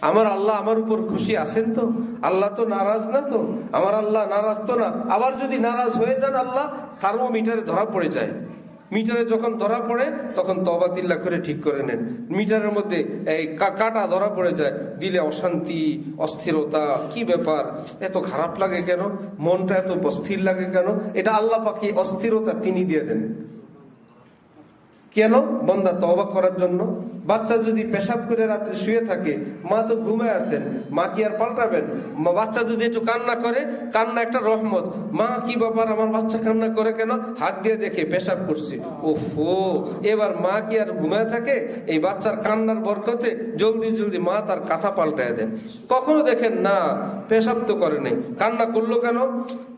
আমার আল্লাহ আমার উপর খুশি আছেন তো? আল্লাহ তো নারাজ না তো? আমার আল্লাহ নারাজ তো না? আবার যদি নারাজ হয়ে যান আল্লাহ, থার্মোমিটারে ধরা পড়ে যায়। মিটারে যখন ধরা পড়ে তখন তওবাতিল্লাহ করে ঠিক করে নেন। মিটারের মধ্যে এই কাটা ধরা পড়ে যায়, দিলে অশান্তি, অস্থিরতা, কি ব্যাপার, এত খারাপ লাগে কেন, মনটা এত অস্থির লাগে কেন? এটা আল্লাহ পাকি অস্থিরতা তিনি দিয়ে দেন। কেন? বান্দা তওবা করার জন্য। বাচ্চা যদি পেশাব করে রাত্রে শুয়ে থাকে, মা তো ঘুমায় আছেন, মা কি আর পাল্টাবেন? বাচ্চা যদি একটু কান্না করে, কান্না একটা রহমত। মা কি ব্যাপার, আমার বাচ্চা কান্না করে কেন? হাত দিয়ে দেখে পেশাব করছে, ওফো, এবার মা কি আর ঘুমায় থাকে? এই বাচ্চার কান্নার বরকতে জলদি জলদি মা তার কাঁথা পাল্টায় দেন। কখনো দেখেন না পেশাব তো করে নাই, কান্না করলো কেন?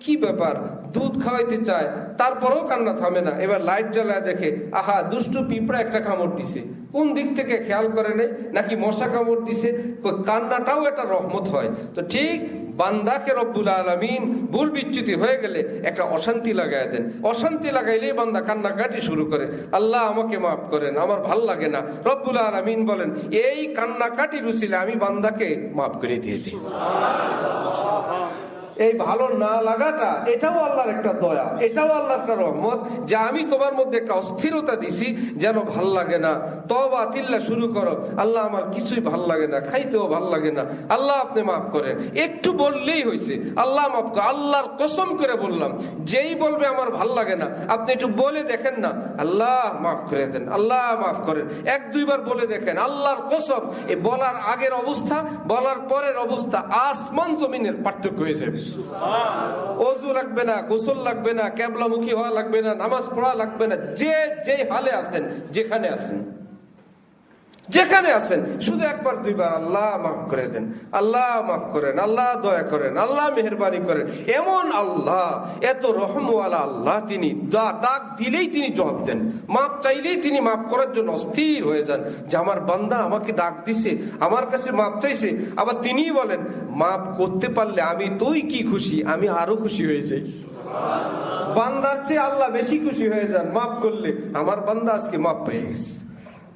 কি ব্যাপার, দুধ খাওয়াইতে চায়, তারপরেও কান্না থামে না। এবার লাইট জ্বালায় দেখে, আহা দুষ্টু পিঁপড়া একটা কামড় দিছে, কোন দিক থেকে খেয়াল করে নেই, নাকি মশা কামড় দিছে। কান্নাটাও একটা রহমত হয়। তো ঠিক বান্দাকে রব্বুল আলামিন ভুল বিচ্যুতি হয়ে গেলে একটা অশান্তি লাগাই দেন। অশান্তি লাগাইলেই বান্দা কান্নাকাটি শুরু করে, আল্লাহ আমাকে মাফ করেন, আমার ভাল লাগে না। রব্বুল আলামিন বলেন, এই কান্নাকাটি রুচিলে আমি বান্দাকে মাফ করে দিয়ে দিই। এই ভালো না লাগাটা এটাও আল্লাহর একটা দয়া, এটাও আল্লাহর একটা রহমত, যে আমি তোমার মধ্যে একটা অস্থিরতা দিছি যেন ভাল লাগে না। তওবা তিল্লা শুরু করো, আল্লাহ আমার কিছুই ভাল লাগে না, খাইতেও ভাল লাগে না, আল্লাহ আপনি মাফ করেন। একটু বললেই হয়েছে, আল্লাহ মাফ করেন। আল্লাহর কসম করে বললাম, যেই বলবে আমার ভাল লাগে না, আপনি একটু বলে দেখেন না, আল্লাহ মাফ করে দেন, আল্লাহ মাফ করেন। এক দুইবার বলে দেখেন, আল্লাহর কসম, এই বলার আগের অবস্থা বলার পরের অবস্থা আসমান জমিনের পার্থক্য হয়ে যাবে। ওযু লাগবে না, গোসল লাগবে না, কিবলামুখী হওয়া লাগবে না, নামাজ পড়া লাগবে না। যে হালে আছেন, যেখানে আছেন, যেখানে আছেন, শুধু একবার দুইবার আল্লাহ মাফ করে দেন, আল্লাহ মাফ করেন, আল্লাহ দয়া করেন, আল্লাহ মেহেরবানি করেন। এমন আল্লাহ, এত রহমওয়ালা আল্লাহ, তিনি ডাক দিলেই তিনি জবাব দেন, মাফ চাইলেই তিনি মাফ করার জন্য অস্থির হয়ে যান, যে আমার বান্দা আমাকে ডাক দিছে, আমার কাছে মাফ চাইছে। আবার তিনিই বলেন, মাফ করতে পারলে আমি তোই কি খুশি, আমি আরো খুশি হয়ে যাই। বান্দার চেয়ে আল্লাহ বেশি খুশি হয়ে যান মাফ করলে। আমার বান্দা আজকে মাফ পেয়ে গেছে,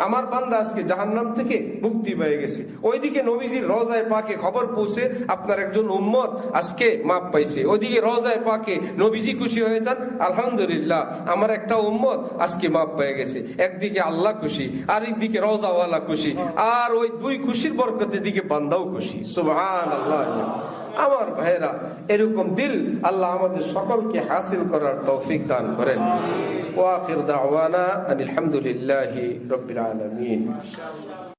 আমার বান্দা আজকে জাহান্নাম থেকে মুক্তি পেয়ে গেছে। ওইদিকে নবীজির রওজায়ে পাকে খবর পৌঁছে, আপনার একজন উম্মত আজকে মাপ পাইছে। ওইদিকে রওজায়ে পাকে নবীজি খুশি হয়ে যান, আলহামদুলিল্লাহ আমার একটা উম্মত আজকে মাপ পেয়ে গেছে। একদিকে আল্লাহ খুশি, আর একদিকে রওজাওয়ালা খুশি, আর ওই দুই খুশির বরকতের দিকে বান্দাও খুশি। সুবহানাল্লাহ। আমার ভাইরা, এরকম দিল আল্লাহ আমাদের সকলকে হাসিল করার তৌফিক দান করেন। ওয়া আখির দাওয়ানা আলহামদুলিল্লাহি রাব্বিল আলামিন।